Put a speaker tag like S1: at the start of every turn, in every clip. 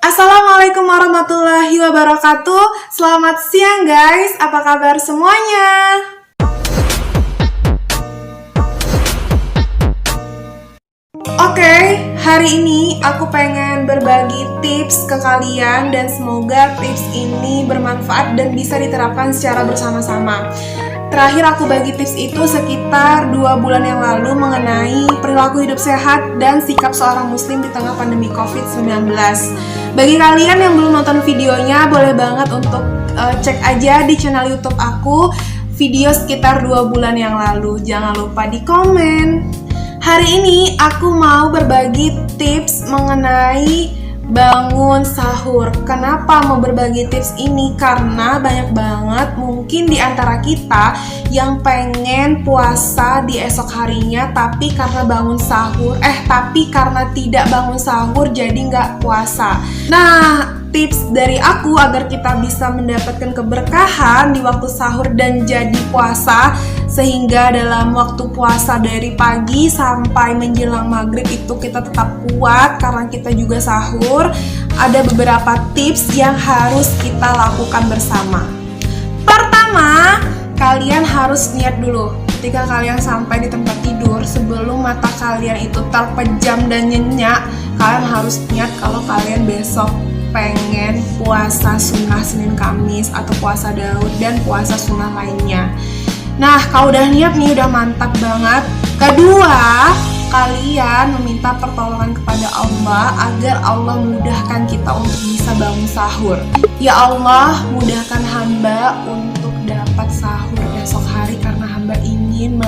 S1: Assalamualaikum warahmatullahi wabarakatuh. Selamat siang guys, apa kabar semuanya? Oke, hari ini aku pengen berbagi tips ke kalian dan semoga tips ini bermanfaat dan bisa diterapkan secara bersama-sama. Terakhir aku bagi tips itu sekitar 2 bulan yang lalu mengenai perilaku hidup sehat dan sikap seorang muslim di tengah pandemi COVID-19. Bagi kalian yang belum nonton videonya, boleh banget untuk cek aja di channel YouTube aku video sekitar 2 bulan yang lalu. Jangan lupa di komen. Hari ini aku mau berbagi tips mengenai bangun sahur. Kenapa mau berbagi tips ini? Karena banyak banget mungkin di antara kita yang pengen puasa di esok harinya, tapi karena tidak bangun sahur jadi nggak puasa. Nah, tips dari aku agar kita bisa mendapatkan keberkahan di waktu sahur dan jadi puasa, sehingga dalam waktu puasa dari pagi sampai menjelang maghrib itu kita tetap kuat karena kita juga sahur. Ada beberapa tips yang harus kita lakukan bersama. Pertama, kalian harus niat dulu. Ketika kalian sampai di tempat tidur, sebelum mata kalian itu terpejam dan nyenyak, kalian harus niat kalau kalian besok pengen puasa sunnah Senin Kamis atau puasa Daud dan puasa sunnah lainnya. Nah, kalau udah niat nih, udah mantap banget. Kedua, kalian meminta pertolongan kepada Allah agar Allah mudahkan kita untuk bisa bangun sahur. Ya Allah, mudahkan hamba untuk dapat sahur esok hari karena hamba ingin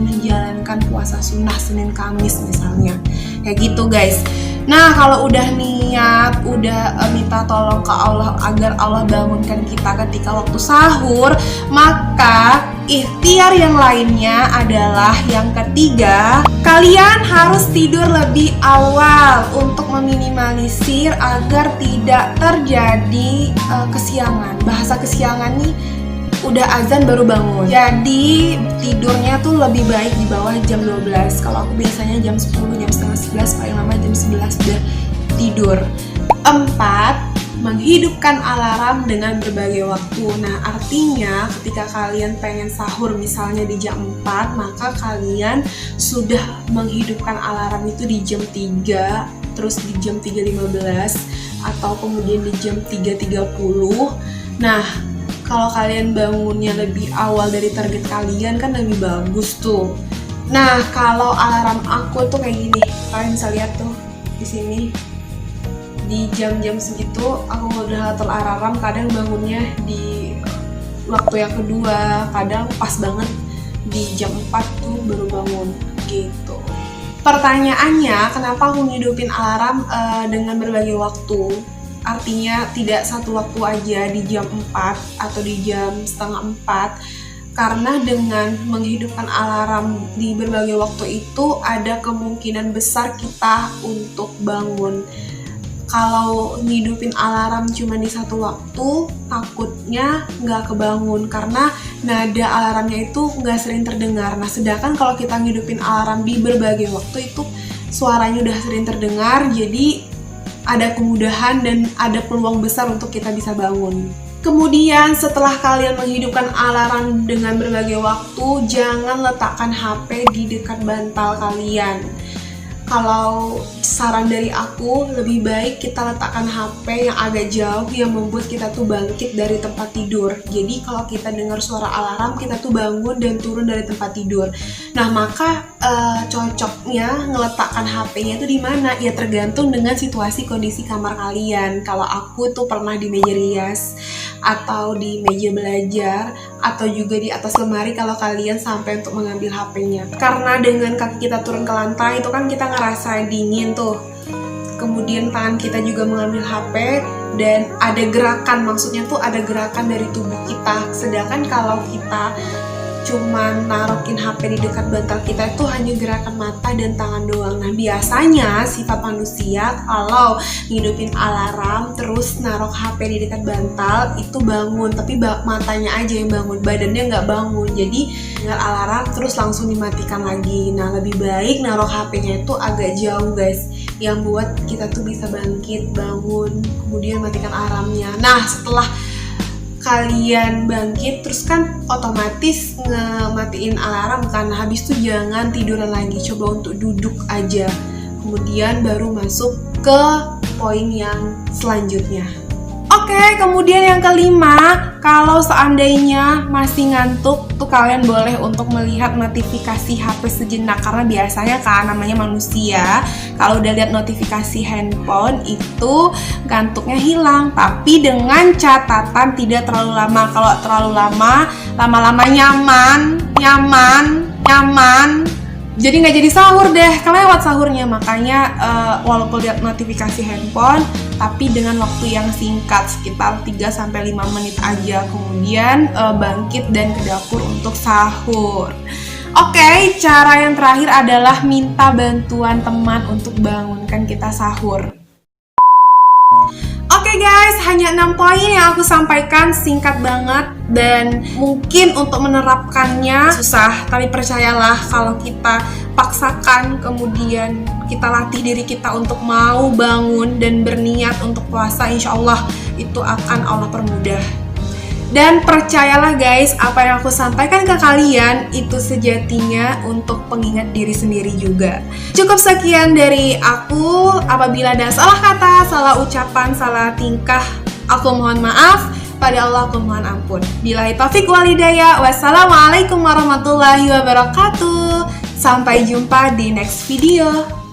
S1: menjalankan puasa sunnah Senin Kamis misalnya. Kayak gitu guys. Nah, kalau udah niat, udah minta tolong ke Allah agar Allah bangunkan kita ketika waktu sahur, maka ikhtiar yang lainnya adalah yang ketiga, kalian harus tidur lebih awal untuk meminimalisir agar tidak terjadi kesiangan. Bahasa kesiangan nih, udah azan baru bangun. Jadi tidurnya tuh lebih baik di bawah jam 12. Kalau aku biasanya jam 10, jam setengah 11, paling lama jam 11 udah tidur. 4. Menghidupkan alarm dengan berbagai waktu. Nah, artinya ketika kalian pengen sahur misalnya di jam 4, maka kalian sudah menghidupkan alarm itu di jam 3, terus di jam 3.15 atau kemudian di jam 3.30. Nah, kalau kalian bangunnya lebih awal dari target kalian kan lebih bagus tuh. Nah, kalau alarm aku tuh kayak gini, kalian bisa lihat tuh di sini. Di jam-jam segitu aku udah atur alarm, kadang bangunnya di waktu yang kedua, kadang pas banget di jam 4 tuh baru bangun gitu. Pertanyaannya, kenapa aku ngidupin alarm dengan berbagai waktu? Artinya tidak satu waktu aja di jam 4 atau di jam setengah 4. Karena dengan menghidupkan alarm di berbagai waktu itu ada kemungkinan besar kita untuk bangun. Kalau ngidupin alarm cuma di satu waktu, takutnya nggak kebangun karena nada alarmnya itu nggak sering terdengar. Nah, sedangkan kalau kita ngidupin alarm di berbagai waktu itu suaranya udah sering terdengar, jadi ada kemudahan dan ada peluang besar untuk kita bisa bangun. Kemudian setelah kalian menghidupkan alarm dengan berbagai waktu, jangan letakkan HP di dekat bantal kalian. Kalau saran dari aku, lebih baik kita letakkan HP yang agak jauh yang membuat kita tuh bangkit dari tempat tidur. Jadi kalau kita dengar suara alarm, kita tuh bangun dan turun dari tempat tidur. Nah, maka cocoknya ngeletakkan HP-nya itu di mana? Ya tergantung dengan situasi kondisi kamar kalian. Kalau aku tuh pernah di meja rias atau di meja belajar atau juga di atas lemari kalau kalian sampai untuk mengambil HP-nya. Karena dengan kaki kita turun ke lantai itu kan kita ngerasa dingin tuh. Kemudian tangan kita juga mengambil HP dan ada gerakan, maksudnya tuh ada gerakan dari tubuh kita. Sedangkan kalau kita cuma naruhin HP di dekat bantal kita itu hanya gerakan mata dan tangan doang. Nah, biasanya sifat manusia kalau ngidupin alarm terus naruh HP di dekat bantal itu bangun, tapi matanya aja yang bangun, badannya nggak bangun. Jadi dengar alarm terus langsung dimatikan lagi. Nah, lebih baik naruh HP-nya itu agak jauh guys. yang buat kita tuh bisa bangkit, bangun, kemudian matikan alarmnya. Nah, setelah kalian bangkit, terus kan otomatis ngematiin alarm kan. Habis itu jangan tiduran lagi, coba untuk duduk aja. Kemudian baru masuk ke poin yang selanjutnya. Oke, kemudian yang kelima, kalau seandainya masih ngantuk tuh kalian boleh untuk melihat notifikasi HP sejenak, karena biasanya kan namanya manusia kalau udah lihat notifikasi handphone itu ngantuknya hilang, tapi dengan catatan tidak terlalu lama. Kalau terlalu lama, lama-lama nyaman, jadi nggak jadi sahur deh, kelewat sahurnya. Makanya walaupun lihat notifikasi handphone, tapi dengan waktu yang singkat, sekitar 3-5 menit aja, kemudian bangkit dan ke dapur untuk sahur. Oke, cara yang terakhir adalah minta bantuan teman untuk bangunkan kita sahur. Oke guys, hanya 6 poin yang aku sampaikan, singkat banget dan mungkin untuk menerapkannya susah, tapi percayalah kalau kita paksakan, kemudian kita latih diri kita untuk mau bangun dan berniat untuk puasa, insya Allah itu akan Allah permudah. Dan percayalah guys, apa yang aku sampaikan ke kalian itu sejatinya untuk pengingat diri sendiri juga. Cukup sekian dari aku. Apabila ada salah kata, salah ucapan, salah tingkah, aku mohon maaf. Pada Allah aku mohon ampun. Billahi taufik wal hidayah. Wassalamualaikum warahmatullahi wabarakatuh. Sampai jumpa di next video.